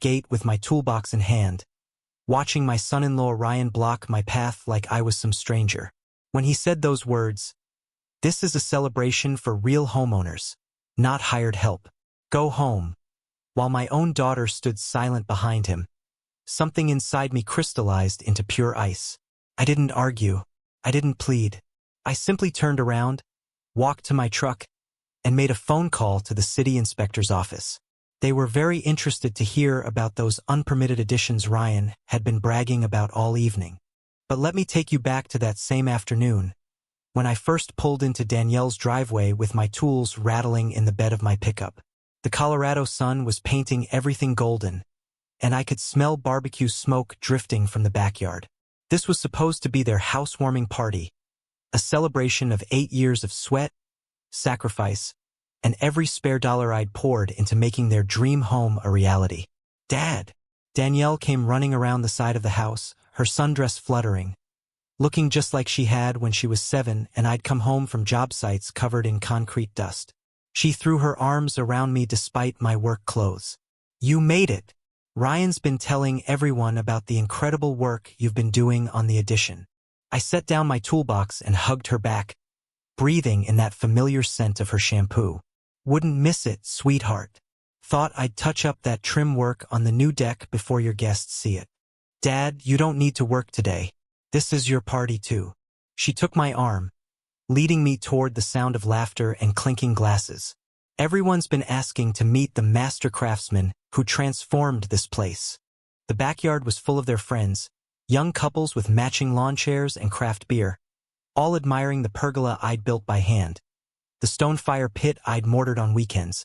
gate with my toolbox in hand, watching my son-in-law Ryan block my path like I was some stranger. When he said those words, "This is a celebration for real homeowners, not hired help. Go home," while my own daughter stood silent behind him, something inside me crystallized into pure ice. I didn't argue. I didn't plead. I simply turned around, walked to my truck, and made a phone call to the city inspector's office. They were very interested to hear about those unpermitted additions Ryan had been bragging about all evening. But let me take you back to that same afternoon, when I first pulled into Danielle's driveway with my tools rattling in the bed of my pickup. The Colorado sun was painting everything golden, and I could smell barbecue smoke drifting from the backyard. This was supposed to be their housewarming party, a celebration of 8 years of sweat, sacrifice, and every spare dollar I'd poured into making their dream home a reality. "Dad!" Danielle came running around the side of the house, her sundress fluttering, looking just like she had when she was 7 and I'd come home from job sites covered in concrete dust. She threw her arms around me despite my work clothes. "You made it! Ryan's been telling everyone about the incredible work you've been doing on the addition." I set down my toolbox and hugged her back, breathing in that familiar scent of her shampoo. "Wouldn't miss it, sweetheart. Thought I'd touch up that trim work on the new deck before your guests see it." "Dad, you don't need to work today. This is your party too." She took my arm, leading me toward the sound of laughter and clinking glasses. "Everyone's been asking to meet the master craftsman who transformed this place." The backyard was full of their friends, young couples with matching lawn chairs and craft beer, all admiring the pergola I'd built by hand, the stone fire pit I'd mortared on weekends,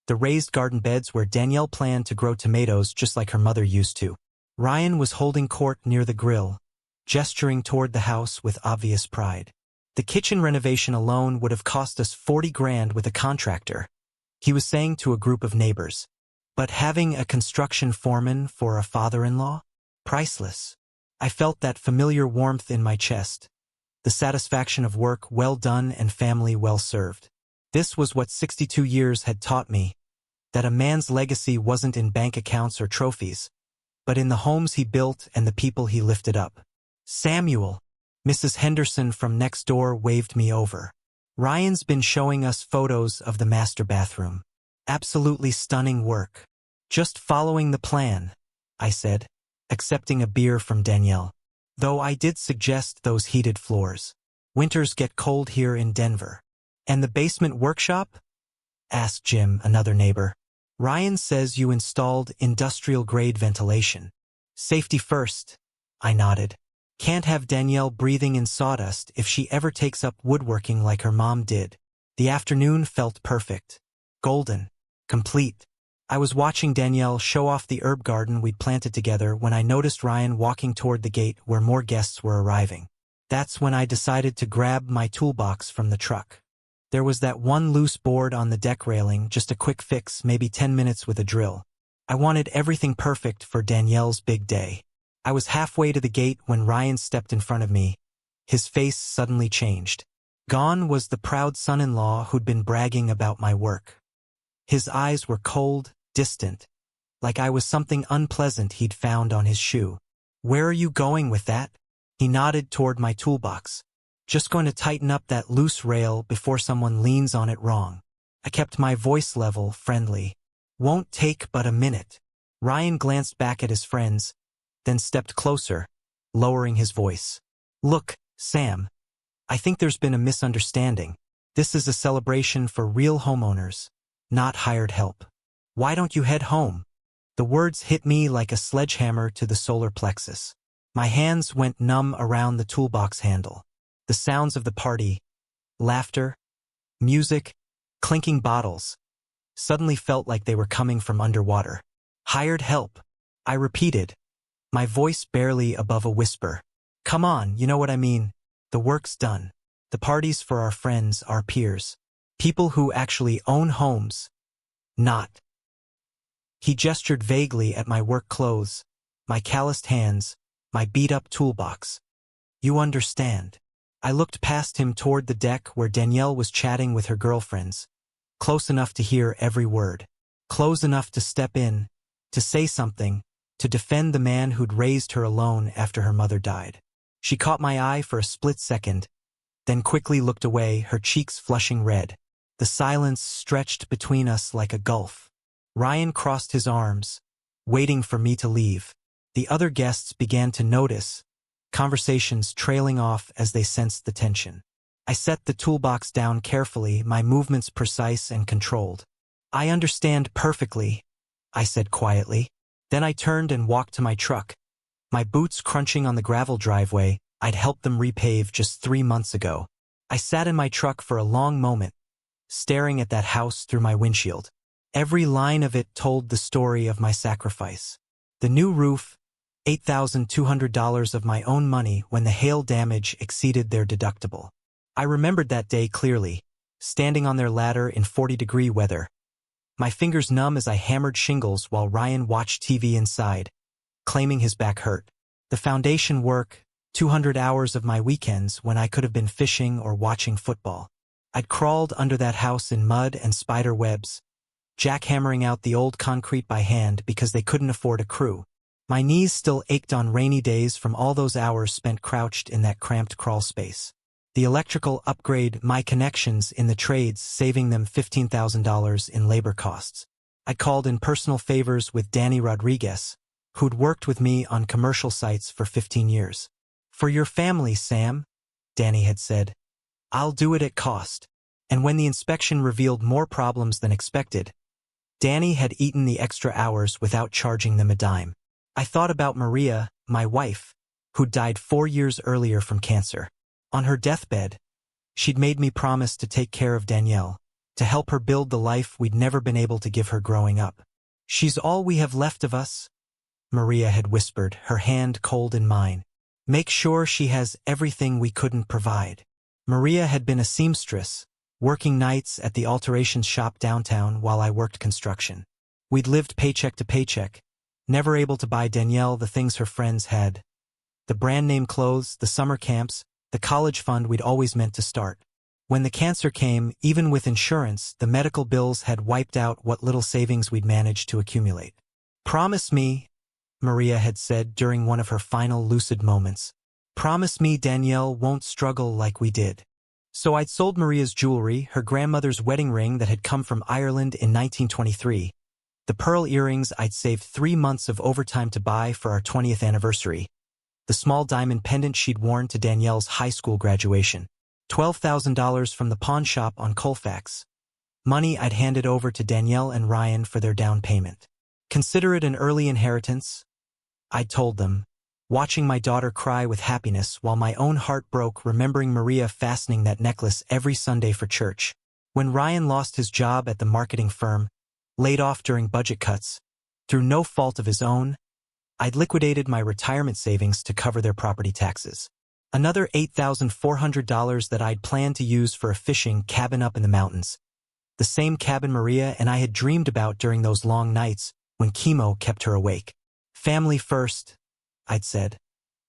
the raised garden beds where Danielle planned to grow tomatoes just like her mother used to. Ryan was holding court near the grill, gesturing toward the house with obvious pride. The kitchen renovation alone would have cost us 40 grand with a contractor, he was saying to a group of neighbors. But having a construction foreman for a father-in-law? Priceless. I felt that familiar warmth in my chest, the satisfaction of work well done and family well served. This was what 62 years had taught me, that a man's legacy wasn't in bank accounts or trophies, but in the homes he built and the people he lifted up. "Samuel!" Mrs. Henderson from next door waved me over. "Ryan's been showing us photos of the master bathroom. Absolutely stunning work." "Just following the plan," I said, accepting a beer from Danielle. "Though I did suggest those heated floors. Winters get cold here in Denver." "And the basement workshop?" asked Jim, another neighbor. "Ryan says you installed industrial-grade ventilation." "Safety first," I nodded. "Can't have Danielle breathing in sawdust if she ever takes up woodworking like her mom did." The afternoon felt perfect. Golden. Complete. I was watching Danielle show off the herb garden we'd planted together when I noticed Ryan walking toward the gate where more guests were arriving. That's when I decided to grab my toolbox from the truck. There was that one loose board on the deck railing, just a quick fix, maybe 10 minutes with a drill. I wanted everything perfect for Danielle's big day. I was halfway to the gate when Ryan stepped in front of me. His face suddenly changed. Gone was the proud son-in-law who'd been bragging about my work. His eyes were cold, distant, like I was something unpleasant he'd found on his shoe. "Where are you going with that?" He nodded toward my toolbox. "Just going to tighten up that loose rail before someone leans on it wrong." I kept my voice level, friendly. "Won't take but a minute." Ryan glanced back at his friends, then stepped closer, lowering his voice. "Look, Sam, I think there's been a misunderstanding. This is a celebration for real homeowners, not hired help. Why don't you head home?" The words hit me like a sledgehammer to the solar plexus. My hands went numb around the toolbox handle. The sounds of the party, laughter, music, clinking bottles, suddenly felt like they were coming from underwater. "Hired help," I repeated, my voice barely above a whisper. "Come on, you know what I mean. The work's done. The party's for our friends, our peers. People who actually own homes. Not." He gestured vaguely at my work clothes, my calloused hands, my beat-up toolbox. "You understand." I looked past him toward the deck where Danielle was chatting with her girlfriends, close enough to hear every word, close enough to step in, to say something, to defend the man who'd raised her alone after her mother died. She caught my eye for a split second, then quickly looked away, her cheeks flushing red. The silence stretched between us like a gulf. Ryan crossed his arms, waiting for me to leave. The other guests began to notice, conversations trailing off as they sensed the tension. I set the toolbox down carefully, my movements precise and controlled. "I understand perfectly," I said quietly. Then I turned and walked to my truck. My boots crunching on the gravel driveway I'd helped them repave just 3 months ago. I sat in my truck for a long moment, staring at that house through my windshield. Every line of it told the story of my sacrifice. The new roof, $8,200 of my own money when the hail damage exceeded their deductible. I remembered that day clearly, standing on their ladder in 40-degree weather. My fingers numb as I hammered shingles while Ryan watched TV inside, claiming his back hurt. The foundation work, 200 hours of my weekends when I could have been fishing or watching football. I'd crawled under that house in mud and spider webs, jackhammering out the old concrete by hand because they couldn't afford a crew. My knees still ached on rainy days from all those hours spent crouched in that cramped crawl space. The electrical upgrade, my connections in the trades, saving them $15,000 in labor costs. I called in personal favors with Danny Rodriguez, who'd worked with me on commercial sites for 15 years. "For your family, Sam," Danny had said, "I'll do it at cost." And when the inspection revealed more problems than expected, Danny had eaten the extra hours without charging them a dime. I thought about Maria, my wife, who'd died 4 years earlier from cancer. On her deathbed, she'd made me promise to take care of Danielle, to help her build the life we'd never been able to give her growing up. "She's all we have left of us," Maria had whispered, her hand cold in mine. "Make sure she has everything we couldn't provide." Maria had been a seamstress, working nights at the alterations shop downtown while I worked construction. We'd lived paycheck to paycheck, never able to buy Danielle the things her friends had. The brand-name clothes, the summer camps, the college fund we'd always meant to start. When the cancer came, even with insurance, the medical bills had wiped out what little savings we'd managed to accumulate. "Promise me," Maria had said during one of her final lucid moments, "promise me Danielle won't struggle like we did." So I'd sold Maria's jewelry, her grandmother's wedding ring that had come from Ireland in 1923, the pearl earrings I'd saved 3 months of overtime to buy for our 20th anniversary, the small diamond pendant she'd worn to Danielle's high school graduation, $12,000 from the pawn shop on Colfax, money I'd handed over to Danielle and Ryan for their down payment. "Consider it an early inheritance," I'd told them, watching my daughter cry with happiness while my own heart broke remembering Maria fastening that necklace every Sunday for church. When Ryan lost his job at the marketing firm, laid off during budget cuts, through no fault of his own, I'd liquidated my retirement savings to cover their property taxes. Another $8,400 that I'd planned to use for a fishing cabin up in the mountains. The same cabin Maria and I had dreamed about during those long nights when chemo kept her awake. "Family first," I'd said,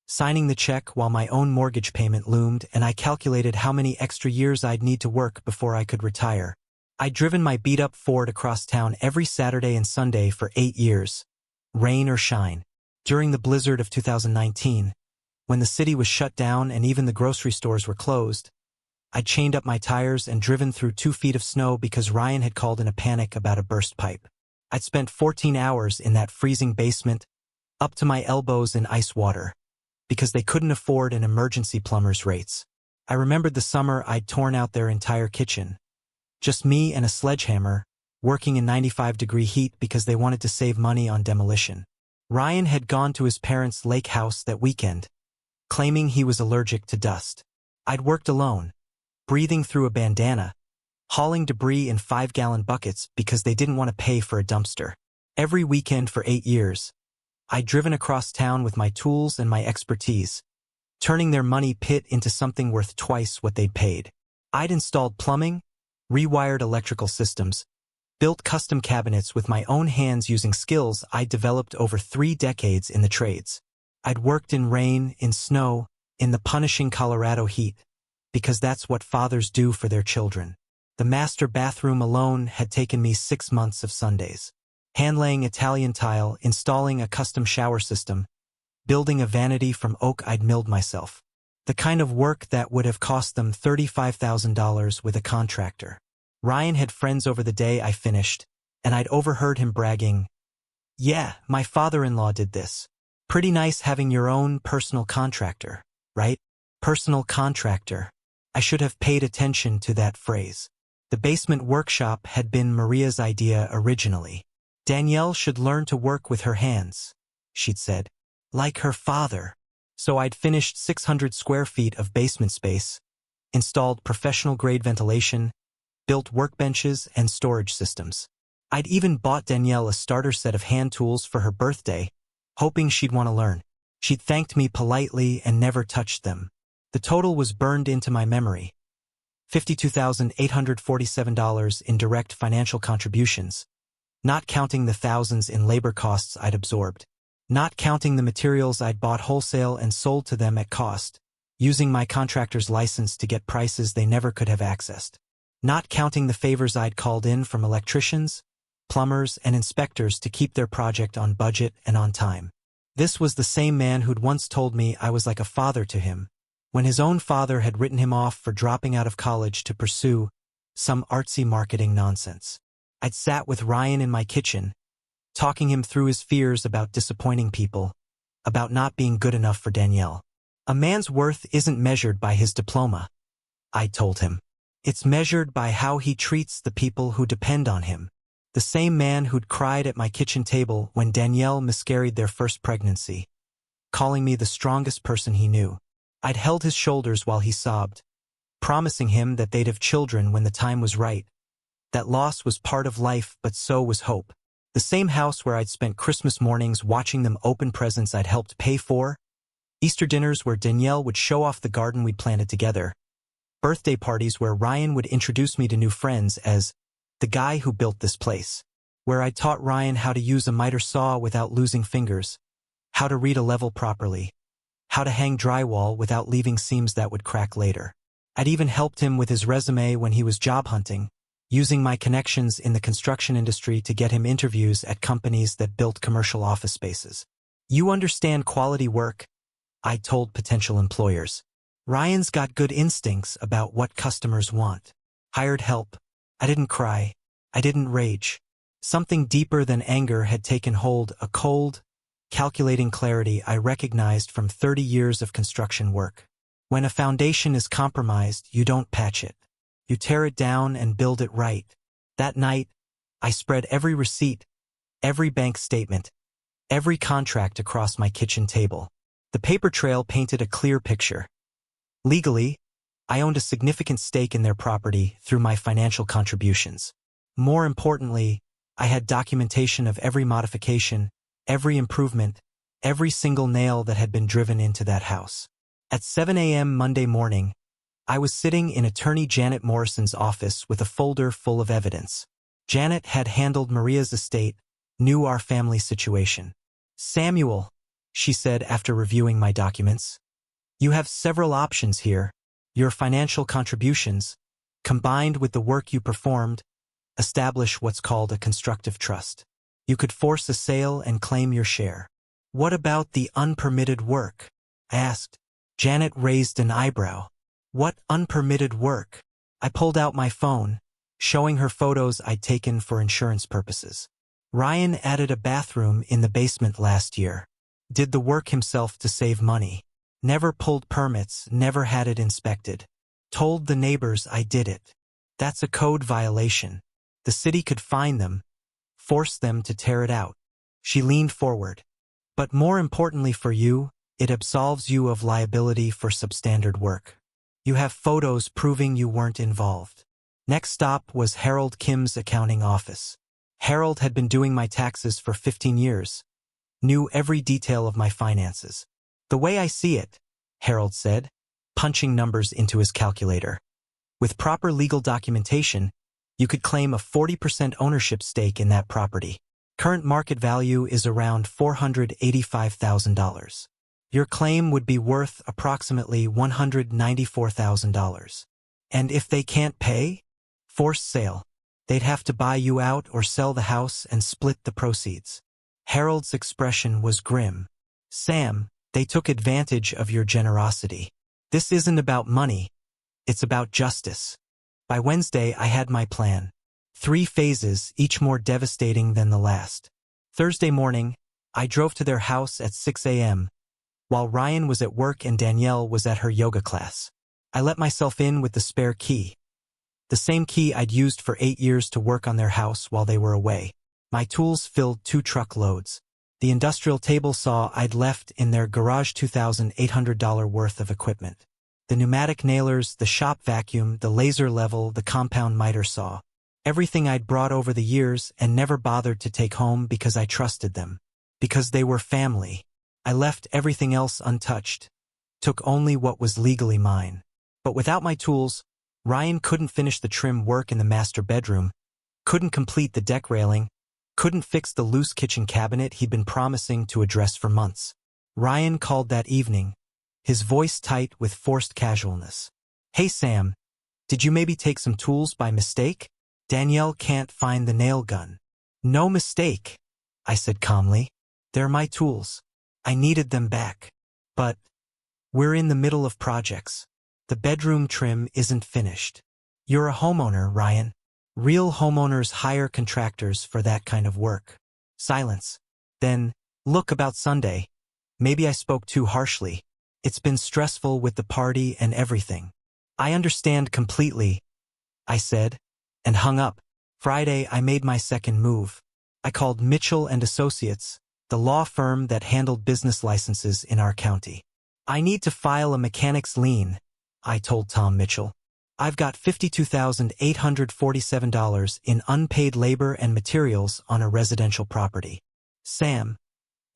signing the check while my own mortgage payment loomed and I calculated how many extra years I'd need to work before I could retire. I'd driven my beat-up Ford across town every Saturday and Sunday for 8 years, rain or shine. During the blizzard of 2019, when the city was shut down and even the grocery stores were closed, I'd chained up my tires and driven through 2 feet of snow because Ryan had called in a panic about a burst pipe. I'd spent 14 hours in that freezing basement, up to my elbows in ice water, because they couldn't afford an emergency plumber's rates. I remembered the summer I'd torn out their entire kitchen. Just me and a sledgehammer, working in 95-degree heat because they wanted to save money on demolition. Ryan had gone to his parents' lake house that weekend, claiming he was allergic to dust. I'd worked alone, breathing through a bandana, hauling debris in 5-gallon buckets because they didn't want to pay for a dumpster. Every weekend for 8 years, I'd driven across town with my tools and my expertise, turning their money pit into something worth twice what they'd paid. I'd installed plumbing, rewired electrical systems, built custom cabinets with my own hands using skills I'd developed over 3 decades in the trades. I'd worked in rain, in snow, in the punishing Colorado heat, because that's what fathers do for their children. The master bathroom alone had taken me 6 months of Sundays. hand-laying Italian tile, installing a custom shower system, building a vanity from oak I'd milled myself. The kind of work that would have cost them $35,000 with a contractor. Ryan had friends over the day I finished, and I'd overheard him bragging, "Yeah, my father-in-law did this. Pretty nice having your own personal contractor, right?" Personal contractor. I should have paid attention to that phrase. The basement workshop had been Maria's idea originally. Danielle should learn to work with her hands, she'd said. Like her father. So I'd finished 600 square feet of basement space, installed professional-grade ventilation, built workbenches and storage systems. I'd even bought Danielle a starter set of hand tools for her birthday, hoping she'd want to learn. She'd thanked me politely and never touched them. The total was burned into my memory. $52,847 in direct financial contributions, not counting the thousands in labor costs I'd absorbed. Not counting the materials I'd bought wholesale and sold to them at cost, using my contractor's license to get prices they never could have accessed. Not counting the favors I'd called in from electricians, plumbers, and inspectors to keep their project on budget and on time. This was the same man who'd once told me I was like a father to him, when his own father had written him off for dropping out of college to pursue some artsy marketing nonsense. I'd sat with Ryan in my kitchen, talking him through his fears about disappointing people, about not being good enough for Danielle. A man's worth isn't measured by his diploma, I told him. It's measured by how he treats the people who depend on him. The same man who'd cried at my kitchen table when Danielle miscarried their first pregnancy, calling me the strongest person he knew. I'd held his shoulders while he sobbed, promising him that they'd have children when the time was right. That loss was part of life, but so was hope. The same house where I'd spent Christmas mornings watching them open presents I'd helped pay for, Easter dinners where Danielle would show off the garden we'd planted together, birthday parties where Ryan would introduce me to new friends as the guy who built this place, where I taught Ryan how to use a miter saw without losing fingers, how to read a level properly, how to hang drywall without leaving seams that would crack later. I'd even helped him with his resume when he was job hunting, using my connections in the construction industry to get him interviews at companies that built commercial office spaces. You understand quality work, I told potential employers. Ryan's got good instincts about what customers want. Hired help. I didn't cry. I didn't rage. Something deeper than anger had taken hold, a cold, calculating clarity I recognized from 30 years of construction work. When a foundation is compromised, you don't patch it. You tear it down and build it right. That night, I spread every receipt, every bank statement, every contract across my kitchen table. The paper trail painted a clear picture. Legally, I owned a significant stake in their property through my financial contributions. More importantly, I had documentation of every modification, every improvement, every single nail that had been driven into that house. At 7 a.m. Monday morning, I was sitting in attorney Janet Morrison's office with a folder full of evidence. Janet had handled Maria's estate, knew our family situation. "Samuel," she said after reviewing my documents, "you have several options here. Your financial contributions, combined with the work you performed, establish what's called a constructive trust. You could force a sale and claim your share." "What about the unpermitted work?" I asked. Janet raised an eyebrow. "What unpermitted work?" I pulled out my phone, showing her photos I'd taken for insurance purposes. Ryan added a bathroom in the basement last year. Did the work himself to save money. Never pulled permits, never had it inspected. Told the neighbors I did it. That's a code violation. The city could fine them, force them to tear it out. She leaned forward. "But more importantly for you, it absolves you of liability for substandard work. You have photos proving you weren't involved." Next stop was Harold Kim's accounting office. Harold had been doing my taxes for 15 years, knew every detail of my finances. "The way I see it," Harold said, punching numbers into his calculator, "with proper legal documentation, you could claim a 40% ownership stake in that property. Current market value is around $485,000. Your claim would be worth approximately $194,000. And if they can't pay, forced sale. They'd have to buy you out or sell the house and split the proceeds. Harold's expression was grim. Sam, they took advantage of your generosity. This isn't about money. It's about justice. By Wednesday, I had my plan. 3 phases, each more devastating than the last. Thursday morning, I drove to their house at 6 a.m., while Ryan was at work and Danielle was at her yoga class. I let myself in with the spare key. The same key I'd used for 8 years to work on their house while they were away. My tools filled 2 truckloads. The industrial table saw I'd left in their garage $2,800 worth of equipment. The pneumatic nailers, the shop vacuum, the laser level, the compound miter saw. Everything I'd brought over the years and never bothered to take home because I trusted them. Because they were family. I left everything else untouched. Took only what was legally mine. But without my tools, Ryan couldn't finish the trim work in the master bedroom, couldn't complete the deck railing, couldn't fix the loose kitchen cabinet he'd been promising to address for months. Ryan called that evening, his voice tight with forced casualness. "Hey Sam, did you maybe take some tools by mistake? Danielle can't find the nail gun." "No mistake," I said calmly. "They're my tools. I needed them back. But we're in the middle of projects. The bedroom trim isn't finished. You're a homeowner, Ryan. Real homeowners hire contractors for that kind of work." Silence. Then, "Look, about Sunday. Maybe I spoke too harshly. It's been stressful with the party and everything." "I understand completely," I said, and hung up. Friday, I made my second move. I called Mitchell and Associates, the law firm that handled business licenses in our county. "I need to file a mechanic's lien," I told Tom Mitchell. "I've got $52,847 in unpaid labor and materials on a residential property." "Sam,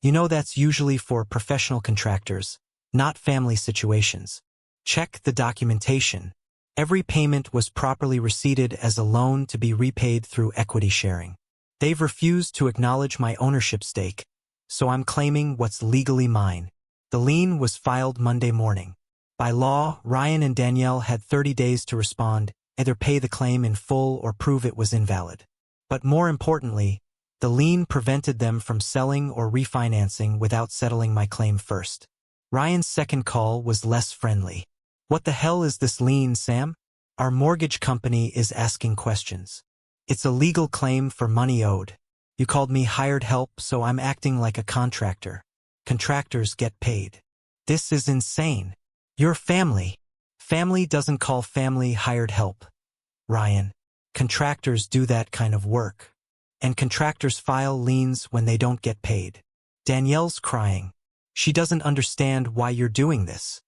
you know that's usually for professional contractors, not family situations. Check the documentation. Every payment was properly receipted as a loan to be repaid through equity sharing. They've refused to acknowledge my ownership stake, so I'm claiming what's legally mine." The lien was filed Monday morning. By law, Ryan and Danielle had 30 days to respond, either pay the claim in full or prove it was invalid. But more importantly, the lien prevented them from selling or refinancing without settling my claim first. Ryan's second call was less friendly. "What the hell is this lien, Sam? Our mortgage company is asking questions. It's a legal claim for money owed. You called me hired help, so I'm acting like a contractor. Contractors get paid. This is insane. You're family. Family doesn't call family hired help. Ryan, contractors do that kind of work. And contractors file liens when they don't get paid." Danielle's crying. "She doesn't understand why you're doing this."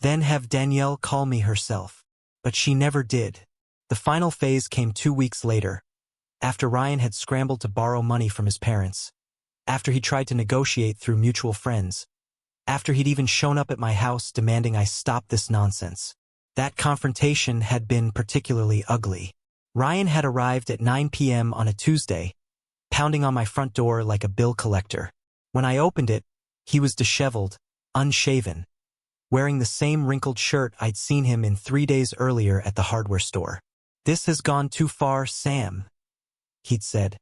Then have Danielle call me herself. But she never did. The final phase came 2 weeks later, after Ryan had scrambled to borrow money from his parents, after he tried to negotiate through mutual friends, after he'd even shown up at my house demanding I stop this nonsense. That confrontation had been particularly ugly. Ryan had arrived at 9 p.m. on a Tuesday, pounding on my front door like a bill collector. When I opened it, he was disheveled, unshaven, wearing the same wrinkled shirt I'd seen him in 3 days earlier at the hardware store. "This has gone too far, Sam," he'd said,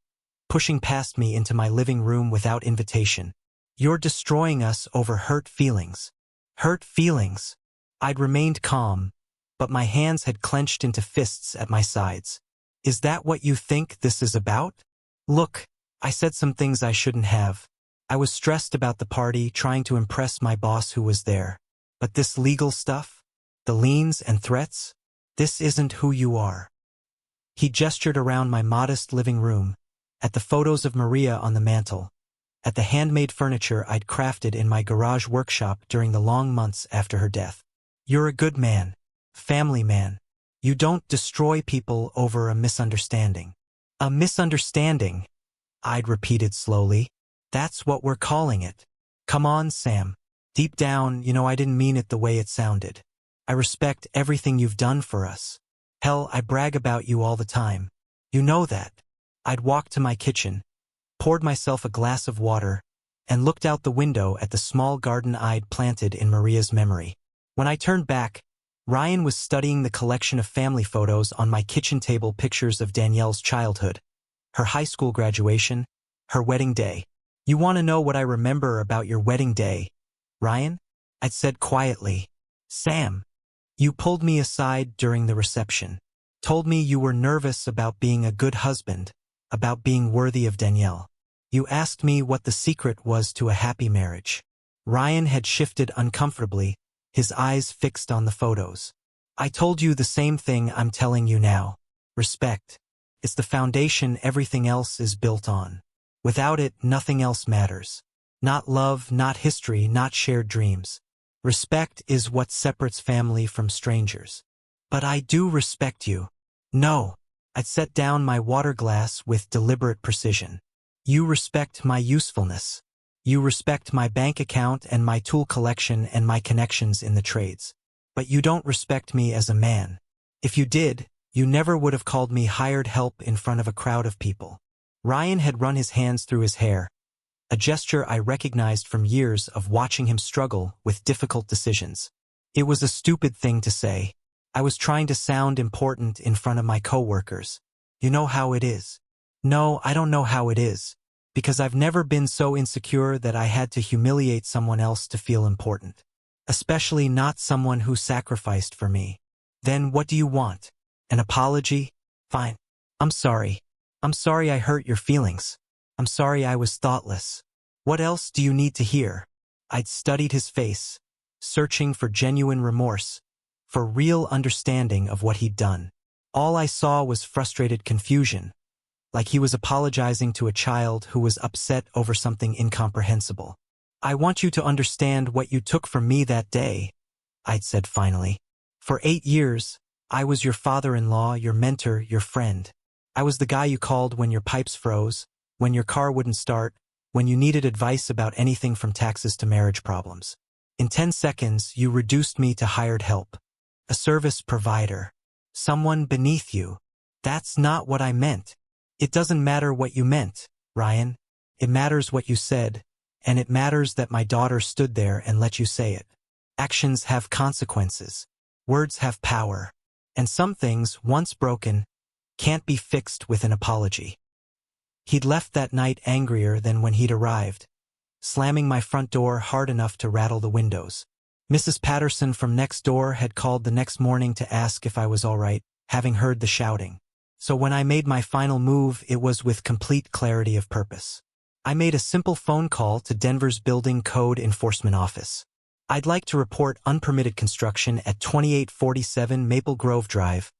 pushing past me into my living room without invitation. "You're destroying us over hurt feelings." Hurt feelings? I'd remained calm, but my hands had clenched into fists at my sides. "Is that what you think this is about?" "Look, I said some things I shouldn't have. I was stressed about the party, trying to impress my boss who was there. But this legal stuff? The liens and threats? This isn't who you are." He gestured around my modest living room, at the photos of Maria on the mantel, at the handmade furniture I'd crafted in my garage workshop during the long months after her death. "You're a good man, family man. You don't destroy people over a misunderstanding." "A misunderstanding," I'd repeated slowly. "That's what we're calling it. Come on, Sam. Deep down, you know I didn't mean it the way it sounded. I respect everything you've done for us. Hell, I brag about you all the time. You know that." I'd walked to my kitchen, poured myself a glass of water, and looked out the window at the small garden I'd planted in Maria's memory. When I turned back, Ryan was studying the collection of family photos on my kitchen table, pictures of Danielle's childhood, her high school graduation, her wedding day. "You want to know what I remember about your wedding day, Ryan?" I said quietly. "Sam, you pulled me aside during the reception. Told me you were nervous about being a good husband, about being worthy of Danielle. You asked me what the secret was to a happy marriage." Ryan had shifted uncomfortably, his eyes fixed on the photos. "I told you the same thing I'm telling you now. Respect. It's the foundation everything else is built on. Without it, nothing else matters. Not love, not history, not shared dreams. Respect is what separates family from strangers. But I do respect you." "No." I set down my water glass with deliberate precision. "You respect my usefulness. You respect my bank account and my tool collection and my connections in the trades. But you don't respect me as a man. If you did, you never would have called me hired help in front of a crowd of people." Ryan had run his hands through his hair, a gesture I recognized from years of watching him struggle with difficult decisions. It was a stupid thing to say. I was trying to sound important in front of my coworkers. "You know how it is." "No, I don't know how it is. Because I've never been so insecure that I had to humiliate someone else to feel important. Especially not someone who sacrificed for me." "Then what do you want? An apology? Fine. I'm sorry. I'm sorry I hurt your feelings. I'm sorry I was thoughtless. What else do you need to hear?" I'd studied his face, searching for genuine remorse, for real understanding of what he'd done. All I saw was frustrated confusion, like he was apologizing to a child who was upset over something incomprehensible. "I want you to understand what you took from me that day," I'd said finally. "For 8 years, I was your father-in-law, your mentor, your friend. I was the guy you called when your pipes froze, when your car wouldn't start, when you needed advice about anything from taxes to marriage problems. In 10 seconds, you reduced me to hired help, a service provider, someone beneath you. That's not what I meant." "It doesn't matter what you meant, Ryan. It matters what you said, and it matters that my daughter stood there and let you say it. Actions have consequences. Words have power. And some things, once broken, can't be fixed with an apology." He'd left that night angrier than when he'd arrived, slamming my front door hard enough to rattle the windows. Mrs. Patterson from next door had called the next morning to ask if I was all right, having heard the shouting. So when I made my final move, it was with complete clarity of purpose. I made a simple phone call to Denver's Building Code Enforcement Office. "I'd like to report unpermitted construction at 2847 Maple Grove Drive,"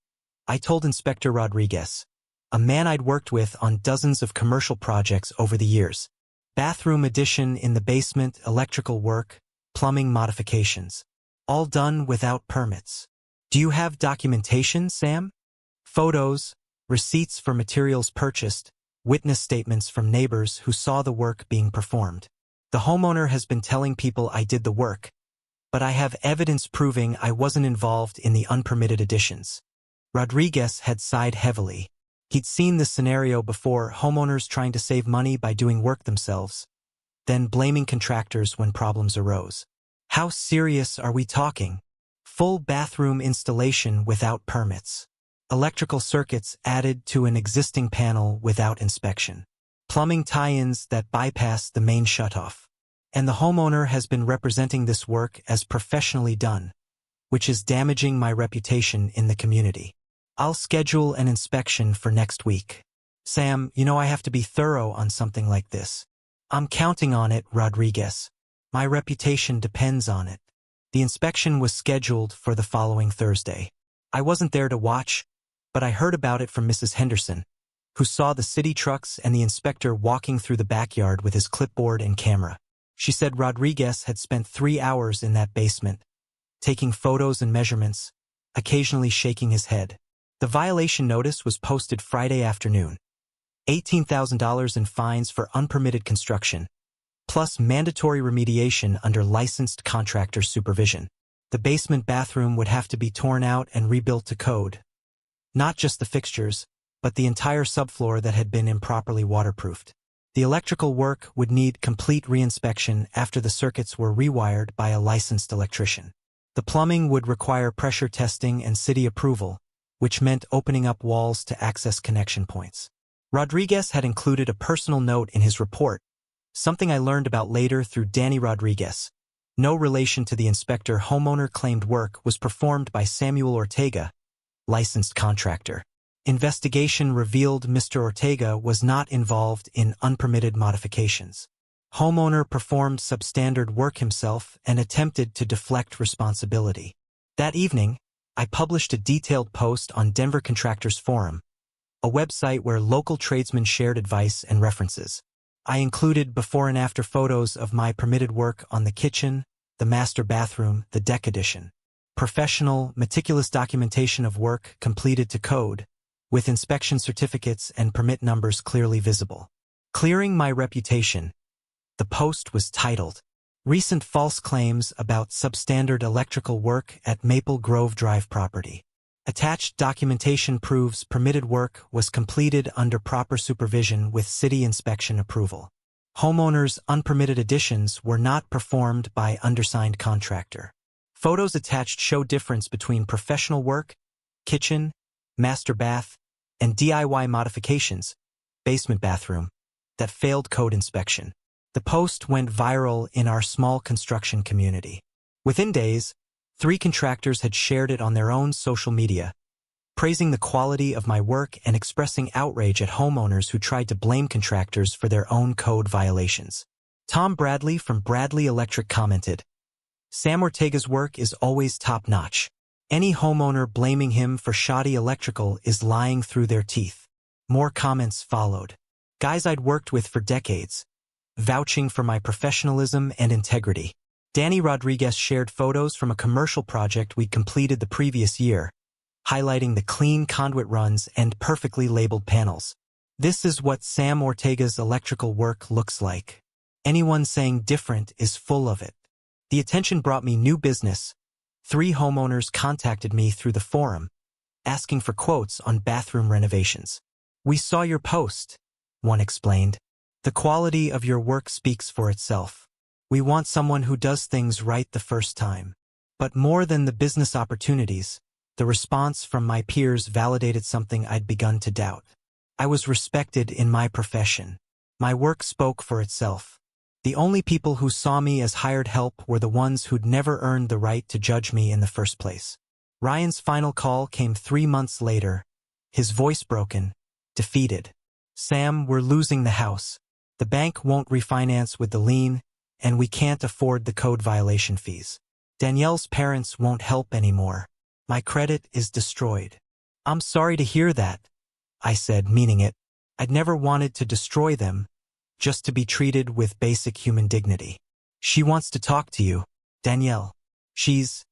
I told Inspector Rodriguez, a man I'd worked with on dozens of commercial projects over the years. "Bathroom addition in the basement, electrical work, plumbing modifications. All done without permits. Do you have documentation, Sam? Photos, receipts for materials purchased, witness statements from neighbors who saw the work being performed. The homeowner has been telling people I did the work, but I have evidence proving I wasn't involved in the unpermitted additions." Rodriguez had sighed heavily. He'd seen this scenario before, homeowners trying to save money by doing work themselves, then blaming contractors when problems arose. "How serious are we talking? Full bathroom installation without permits. Electrical circuits added to an existing panel without inspection. Plumbing tie-ins that bypass the main shutoff. And the homeowner has been representing this work as professionally done, which is damaging my reputation in the community. I'll schedule an inspection for next week. Sam, you know I have to be thorough on something like this." "I'm counting on it, Rodriguez. My reputation depends on it." The inspection was scheduled for the following Thursday. I wasn't there to watch, but I heard about it from Mrs. Henderson, who saw the city trucks and the inspector walking through the backyard with his clipboard and camera. She said Rodriguez had spent 3 hours in that basement, taking photos and measurements, occasionally shaking his head. The violation notice was posted Friday afternoon. $18,000 in fines for unpermitted construction, plus mandatory remediation under licensed contractor supervision. The basement bathroom would have to be torn out and rebuilt to code. Not just the fixtures, but the entire subfloor that had been improperly waterproofed. The electrical work would need complete reinspection after the circuits were rewired by a licensed electrician. The plumbing would require pressure testing and city approval, which meant opening up walls to access connection points. Rodriguez had included a personal note in his report, something I learned about later through Danny Rodriguez. No relation to the inspector. Homeowner claimed work was performed by Samuel Ortega, licensed contractor. Investigation revealed Mr. Ortega was not involved in unpermitted modifications. Homeowner performed substandard work himself and attempted to deflect responsibility. That evening, I published a detailed post on Denver Contractors Forum, a website where local tradesmen shared advice and references. I included before and after photos of my permitted work on the kitchen, the master bathroom, the deck addition. Professional, meticulous documentation of work completed to code, with inspection certificates and permit numbers clearly visible. Clearing my reputation, the post was titled, "Recent False Claims About Substandard Electrical Work at Maple Grove Drive Property." Attached documentation proves permitted work was completed under proper supervision with city inspection approval. Homeowners' unpermitted additions were not performed by undersigned contractor. Photos attached show difference between professional work, kitchen, master bath, and DIY modifications, basement bathroom, that failed code inspection. The post went viral in our small construction community. Within days, 3 contractors had shared it on their own social media, praising the quality of my work and expressing outrage at homeowners who tried to blame contractors for their own code violations. Tom Bradley from Bradley Electric commented, "Sam Ortega's work is always top-notch. Any homeowner blaming him for shoddy electrical is lying through their teeth." More comments followed. Guys I'd worked with for decades, vouching for my professionalism and integrity. Danny Rodriguez shared photos from a commercial project we'd completed the previous year, highlighting the clean conduit runs and perfectly labeled panels. "This is what Sam Ortega's electrical work looks like. Anyone saying different is full of it." The attention brought me new business. 3 homeowners contacted me through the forum, asking for quotes on bathroom renovations. "We saw your post," one explained. "The quality of your work speaks for itself. We want someone who does things right the first time." But more than the business opportunities, the response from my peers validated something I'd begun to doubt. I was respected in my profession. My work spoke for itself. The only people who saw me as hired help were the ones who'd never earned the right to judge me in the first place. Ryan's final call came 3 months later, his voice broken, defeated. "Sam, we're losing the house. The bank won't refinance with the lien, and we can't afford the code violation fees. Danielle's parents won't help anymore. My credit is destroyed." "I'm sorry to hear that," I said, meaning it. I'd never wanted to destroy them, just to be treated with basic human dignity. "She wants to talk to you, Danielle. She's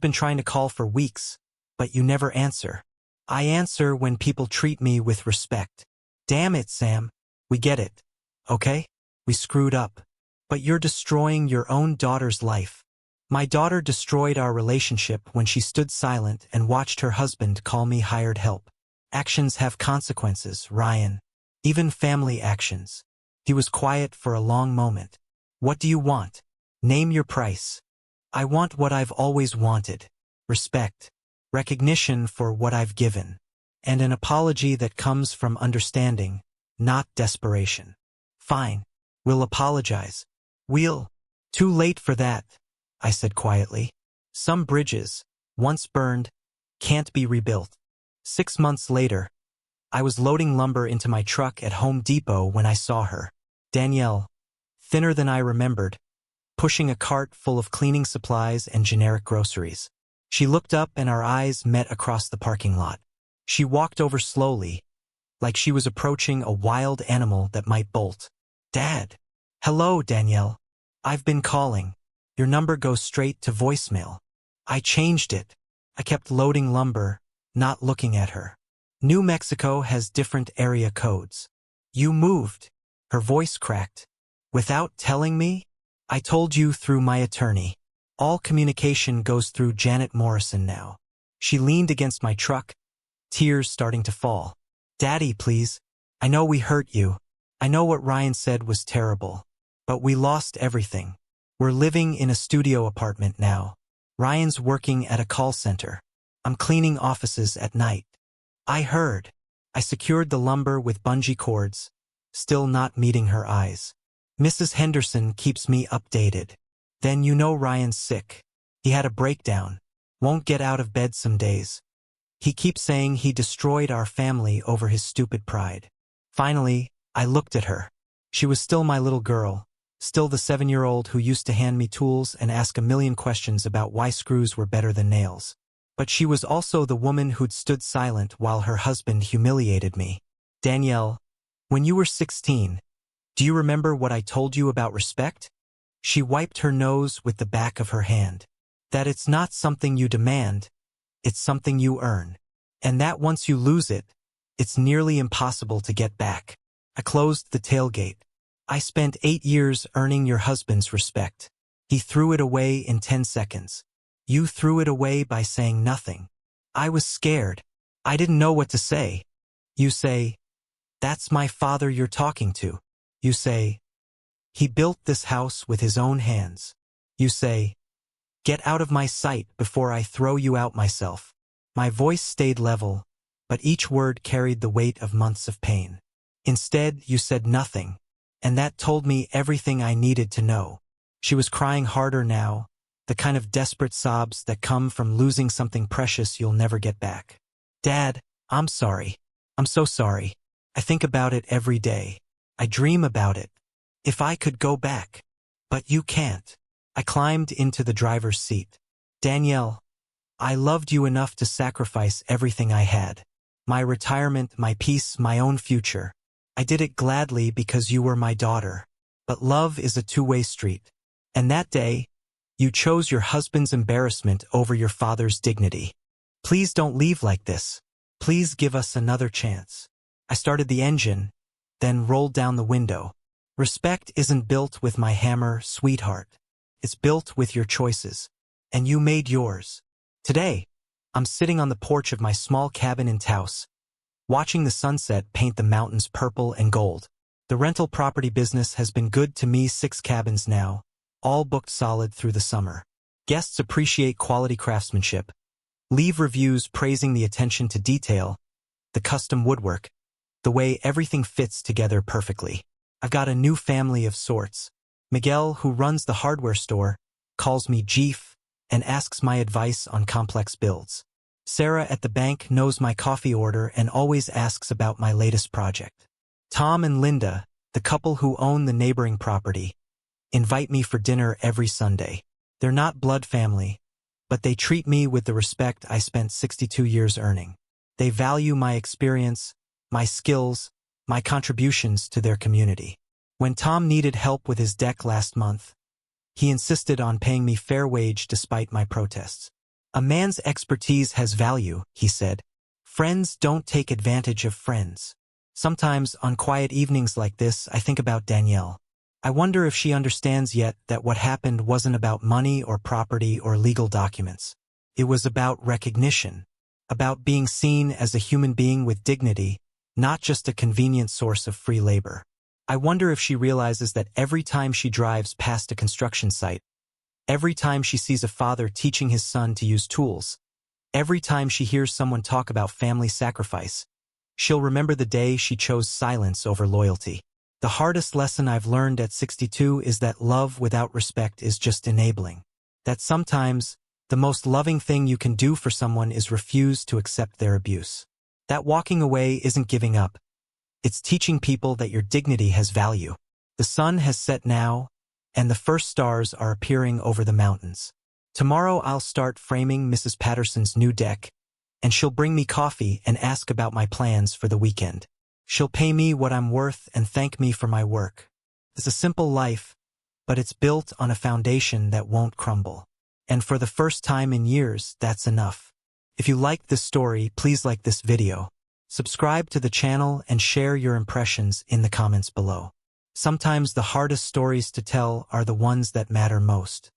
been trying to call for weeks, but you never answer." "I answer when people treat me with respect." "Damn it, Sam. We get it. Okay? We screwed up. But you're destroying your own daughter's life." "My daughter destroyed our relationship when she stood silent and watched her husband call me hired help. Actions have consequences, Ryan. Even family actions." He was quiet for a long moment. "What do you want? Name your price." "I want what I've always wanted. Respect. Recognition for what I've given. And an apology that comes from understanding, not desperation." "Fine. We'll apologize." "Too late for that," I said quietly. "Some bridges, once burned, can't be rebuilt." 6 months later, I was loading lumber into my truck at Home Depot when I saw her. Danielle, thinner than I remembered, pushing a cart full of cleaning supplies and generic groceries. She looked up and our eyes met across the parking lot. She walked over slowly, like she was approaching a wild animal that might bolt. "Dad." "Hello, Danielle. I've been calling. Your number goes straight to voicemail." I changed it. I kept loading lumber, not looking at her. "New Mexico has different area codes." "You moved." Her voice cracked. "Without telling me?" "I told you through my attorney. All communication goes through Janet Morrison now." She leaned against my truck, tears starting to fall. "Daddy, please. I know we hurt you. I know what Ryan said was terrible. But we lost everything. We're living in a studio apartment now. Ryan's working at a call center. I'm cleaning offices at night. I heard. I secured the lumber with bungee cords, still not meeting her eyes. Mrs. Henderson keeps me updated. Then you know Ryan's sick. He had a breakdown. Won't get out of bed some days. He keeps saying he destroyed our family over his stupid pride. Finally, I looked at her. She was still my little girl, still the 7-year-old who used to hand me tools and ask a million questions about why screws were better than nails. But she was also the woman who'd stood silent while her husband humiliated me. Danielle, when you were 16, do you remember what I told you about respect? She wiped her nose with the back of her hand. That it's not something you demand, it's something you earn. And that once you lose it, it's nearly impossible to get back. I closed the tailgate. I spent 8 years earning your husband's respect. He threw it away in 10 seconds. You threw it away by saying nothing. I was scared. I didn't know what to say. You say, "That's my father you're talking to." You say, "He built this house with his own hands." You say, "Get out of my sight before I throw you out myself." My voice stayed level, but each word carried the weight of months of pain. Instead, you said nothing, and that told me everything I needed to know. She was crying harder now, the kind of desperate sobs that come from losing something precious you'll never get back. "Dad, I'm sorry. I'm so sorry. I think about it every day. I dream about it. If I could go back. But you can't." I climbed into the driver's seat. "Danielle, I loved you enough to sacrifice everything I had. My retirement, my peace, my own future. I did it gladly because you were my daughter. But love is a two-way street. And that day, you chose your husband's embarrassment over your father's dignity. Please don't leave like this. Please give us another chance." I started the engine, then rolled down the window. Respect isn't built with my hammer, sweetheart. It's built with your choices. And you made yours. Today, I'm sitting on the porch of my small cabin in Taos, watching the sunset paint the mountains purple and gold. The rental property business has been good to me. 6 cabins now, all booked solid through the summer. Guests appreciate quality craftsmanship. Leave reviews praising the attention to detail, the custom woodwork, the way everything fits together perfectly. I've got a new family of sorts. Miguel, who runs the hardware store, calls me Jeef and asks my advice on complex builds. Sarah at the bank knows my coffee order and always asks about my latest project. Tom and Linda, the couple who own the neighboring property, invite me for dinner every Sunday. They're not blood family, but they treat me with the respect I spent 62 years earning. They value my experience, my skills, my contributions to their community. When Tom needed help with his deck last month, he insisted on paying me fair wage despite my protests. "A man's expertise has value," he said. "Friends don't take advantage of friends." Sometimes, on quiet evenings like this, I think about Danielle. I wonder if she understands yet that what happened wasn't about money or property or legal documents. It was about recognition, about being seen as a human being with dignity, not just a convenient source of free labor. I wonder if she realizes that every time she drives past a construction site, every time she sees a father teaching his son to use tools, every time she hears someone talk about family sacrifice, she'll remember the day she chose silence over loyalty. The hardest lesson I've learned at 62 is that love without respect is just enabling. That sometimes, the most loving thing you can do for someone is refuse to accept their abuse. That walking away isn't giving up. It's teaching people that your dignity has value. The sun has set now, and the first stars are appearing over the mountains. Tomorrow I'll start framing Mrs. Patterson's new deck, and she'll bring me coffee and ask about my plans for the weekend. She'll pay me what I'm worth and thank me for my work. It's a simple life, but it's built on a foundation that won't crumble. And for the first time in years, that's enough. If you liked this story, please like this video. Subscribe to the channel and share your impressions in the comments below. Sometimes the hardest stories to tell are the ones that matter most.